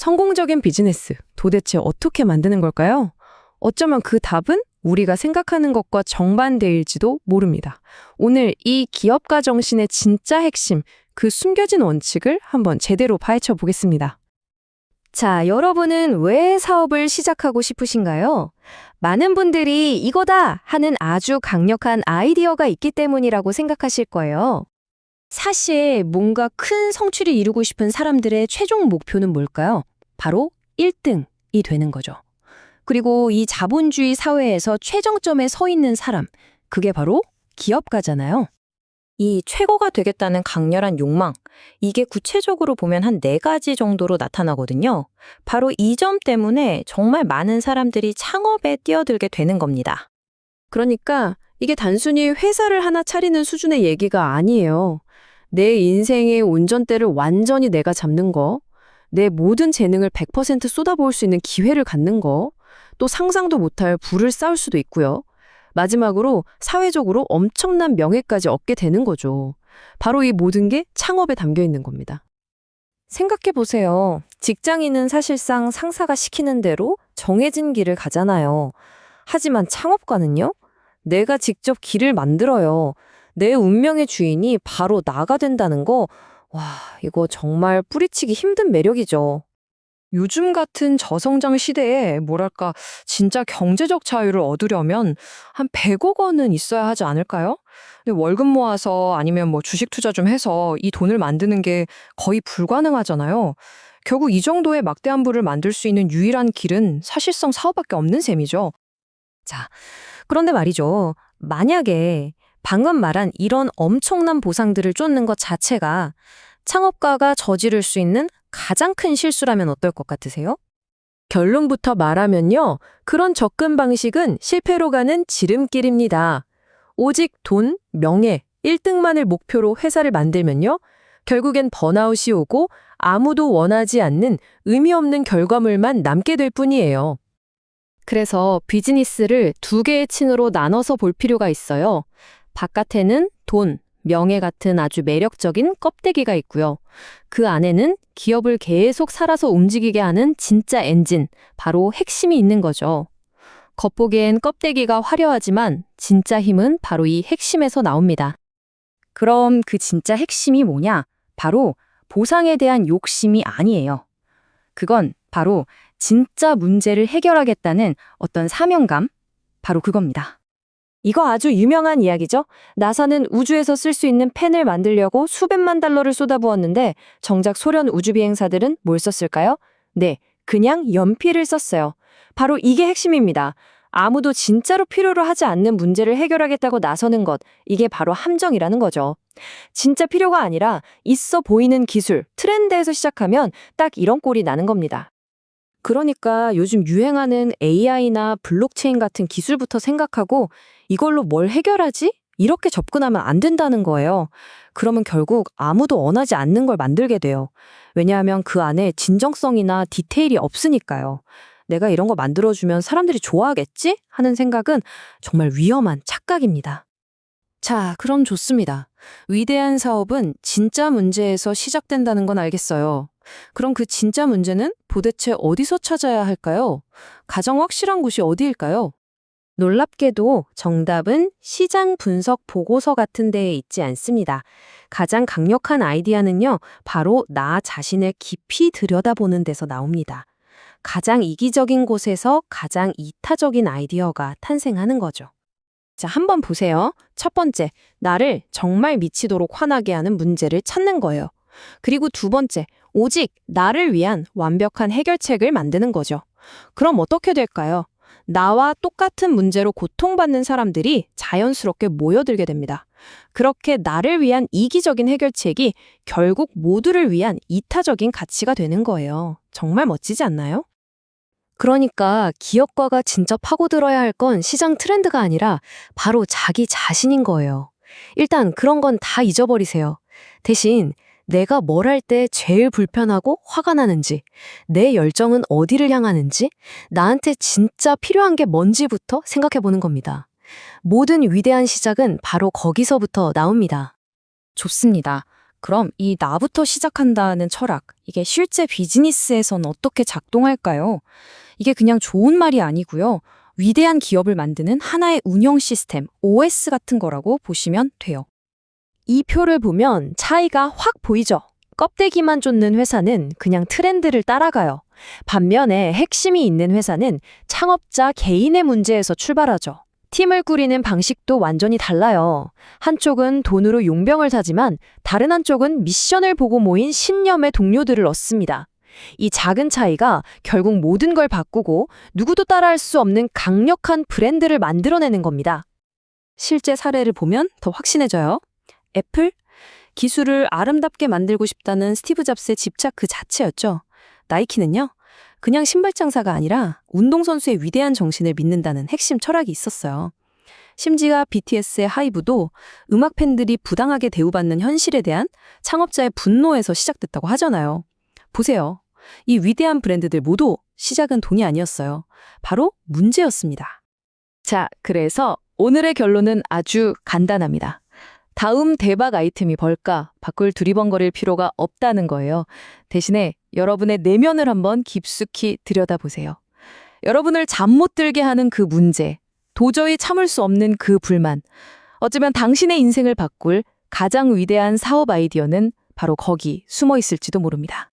성공적인 비즈니스, 도대체 어떻게 만드는 걸까요? 어쩌면 그 답은 우리가 생각하는 것과 정반대일지도 모릅니다. 오늘 이 기업가 정신의 진짜 핵심, 그 숨겨진 원칙을 한번 제대로 파헤쳐 보겠습니다. 자, 여러분은 왜 사업을 시작하고 싶으신가요? 많은 분들이 이거다 하는 아주 강력한 아이디어가 있기 때문이라고 생각하실 거예요. 사실 뭔가 큰 성취를 이루고 싶은 사람들의 최종 목표는 뭘까요? 바로 1등이 되는 거죠. 그리고 이 자본주의 사회에서 최정점에 서 있는 사람, 그게 바로 기업가잖아요. 이 최고가 되겠다는 강렬한 욕망, 이게 구체적으로 보면 한 4가지 정도로 나타나거든요. 바로 이 점 때문에 정말 많은 사람들이 창업에 뛰어들게 되는 겁니다. 그러니까 이게 단순히 회사를 하나 차리는 수준의 얘기가 아니에요. 내 인생의 운전대를 완전히 내가 잡는 거, 내 모든 재능을 100% 쏟아부을 수 있는 기회를 갖는 거, 또 상상도 못할 부를 쌓을 수도 있고요. 마지막으로 사회적으로 엄청난 명예까지 얻게 되는 거죠. 바로 이 모든 게 창업에 담겨 있는 겁니다. 생각해 보세요. 직장인은 사실상 상사가 시키는 대로 정해진 길을 가잖아요. 하지만 창업가는요? 내가 직접 길을 만들어요. 내 운명의 주인이 바로 나가 된다는 거, 와, 이거 정말 뿌리치기 힘든 매력이죠. 요즘 같은 저성장 시대에 뭐랄까 진짜 경제적 자유를 얻으려면 한 100억 원은 있어야 하지 않을까요? 근데 월급 모아서 아니면 뭐 주식 투자 좀 해서 이 돈을 만드는 게 거의 불가능하잖아요. 결국 이 정도의 막대한 부를 만들 수 있는 유일한 길은 사실상 사업밖에 없는 셈이죠. 자, 그런데 말이죠. 만약에 방금 말한 이런 엄청난 보상들을 쫓는 것 자체가 창업가가 저지를 수 있는 가장 큰 실수라면 어떨 것 같으세요? 결론부터 말하면요. 그런 접근 방식은 실패로 가는 지름길입니다. 오직 돈, 명예, 1등만을 목표로 회사를 만들면요. 결국엔 번아웃이 오고 아무도 원하지 않는 의미 없는 결과물만 남게 될 뿐이에요. 그래서 비즈니스를 2개의 층으로 나눠서 볼 필요가 있어요. 바깥에는 돈, 명예 같은 아주 매력적인 껍데기가 있고요. 그 안에는 기업을 계속 살아서 움직이게 하는 진짜 엔진, 바로 핵심이 있는 거죠. 겉보기엔 껍데기가 화려하지만 진짜 힘은 바로 이 핵심에서 나옵니다. 그럼 그 진짜 핵심이 뭐냐? 바로 보상에 대한 욕심이 아니에요. 그건 바로 진짜 문제를 해결하겠다는 어떤 사명감? 바로 그겁니다. 이거 아주 유명한 이야기죠? 나사는 우주에서 쓸 수 있는 펜을 만들려고 수백만 달러를 쏟아부었는데 정작 소련 우주비행사들은 뭘 썼을까요? 네, 그냥 연필을 썼어요. 바로 이게 핵심입니다. 아무도 진짜로 필요로 하지 않는 문제를 해결하겠다고 나서는 것, 이게 바로 함정이라는 거죠. 진짜 필요가 아니라 있어 보이는 기술, 트렌드에서 시작하면 딱 이런 꼴이 나는 겁니다. 그러니까 요즘 유행하는 AI나 블록체인 같은 기술부터 생각하고 이걸로 뭘 해결하지? 이렇게 접근하면 안 된다는 거예요. 그러면 결국 아무도 원하지 않는 걸 만들게 돼요. 왜냐하면 그 안에 진정성이나 디테일이 없으니까요. 내가 이런 거 만들어주면 사람들이 좋아하겠지? 하는 생각은 정말 위험한 착각입니다. 자, 그럼 좋습니다. 위대한 사업은 진짜 문제에서 시작된다는 건 알겠어요. 그럼 그 진짜 문제는 도대체 어디서 찾아야 할까요? 가장 확실한 곳이 어디일까요? 놀랍게도 정답은 시장 분석 보고서 같은 데에 있지 않습니다. 가장 강력한 아이디어는요, 바로 나 자신을 깊이 들여다보는 데서 나옵니다. 가장 이기적인 곳에서 가장 이타적인 아이디어가 탄생하는 거죠. 자, 한번 보세요. 첫 번째, 나를 정말 미치도록 화나게 하는 문제를 찾는 거예요. 그리고 두 번째, 오직 나를 위한 완벽한 해결책을 만드는 거죠. 그럼 어떻게 될까요? 나와 똑같은 문제로 고통받는 사람들이 자연스럽게 모여들게 됩니다. 그렇게 나를 위한 이기적인 해결책이 결국 모두를 위한 이타적인 가치가 되는 거예요. 정말 멋지지 않나요? 그러니까 기업가가 진짜 파고들어야 할 건 시장 트렌드가 아니라 바로 자기 자신인 거예요. 일단 그런 건 다 잊어버리세요. 대신 내가 뭘 할 때 제일 불편하고 화가 나는지, 내 열정은 어디를 향하는지, 나한테 진짜 필요한 게 뭔지부터 생각해 보는 겁니다. 모든 위대한 시작은 바로 거기서부터 나옵니다. 좋습니다. 그럼 이 나부터 시작한다는 철학, 이게 실제 비즈니스에선 어떻게 작동할까요? 이게 그냥 좋은 말이 아니고요. 위대한 기업을 만드는 하나의 운영 시스템, OS 같은 거라고 보시면 돼요. 이 표를 보면 차이가 확 보이죠? 껍데기만 쫓는 회사는 그냥 트렌드를 따라가요. 반면에 핵심이 있는 회사는 창업자 개인의 문제에서 출발하죠. 팀을 꾸리는 방식도 완전히 달라요. 한쪽은 돈으로 용병을 사지만 다른 한쪽은 미션을 보고 모인 신념의 동료들을 얻습니다. 이 작은 차이가 결국 모든 걸 바꾸고 누구도 따라할 수 없는 강력한 브랜드를 만들어내는 겁니다. 실제 사례를 보면 더 확신해져요. 애플? 기술을 아름답게 만들고 싶다는 스티브 잡스의 집착 그 자체였죠. 나이키는요? 그냥 신발 장사가 아니라 운동선수의 위대한 정신을 믿는다는 핵심 철학이 있었어요. 심지어 BTS의 하이브도 음악 팬들이 부당하게 대우받는 현실에 대한 창업자의 분노에서 시작됐다고 하잖아요. 보세요. 이 위대한 브랜드들 모두 시작은 돈이 아니었어요. 바로 문제였습니다. 자, 그래서 오늘의 결론은 아주 간단합니다. 다음 대박 아이템이 뭘까 밖을 두리번거릴 필요가 없다는 거예요. 대신에 여러분의 내면을 한번 깊숙이 들여다보세요. 여러분을 잠 못 들게 하는 그 문제, 도저히 참을 수 없는 그 불만, 어쩌면 당신의 인생을 바꿀 가장 위대한 사업 아이디어는 바로 거기 숨어 있을지도 모릅니다.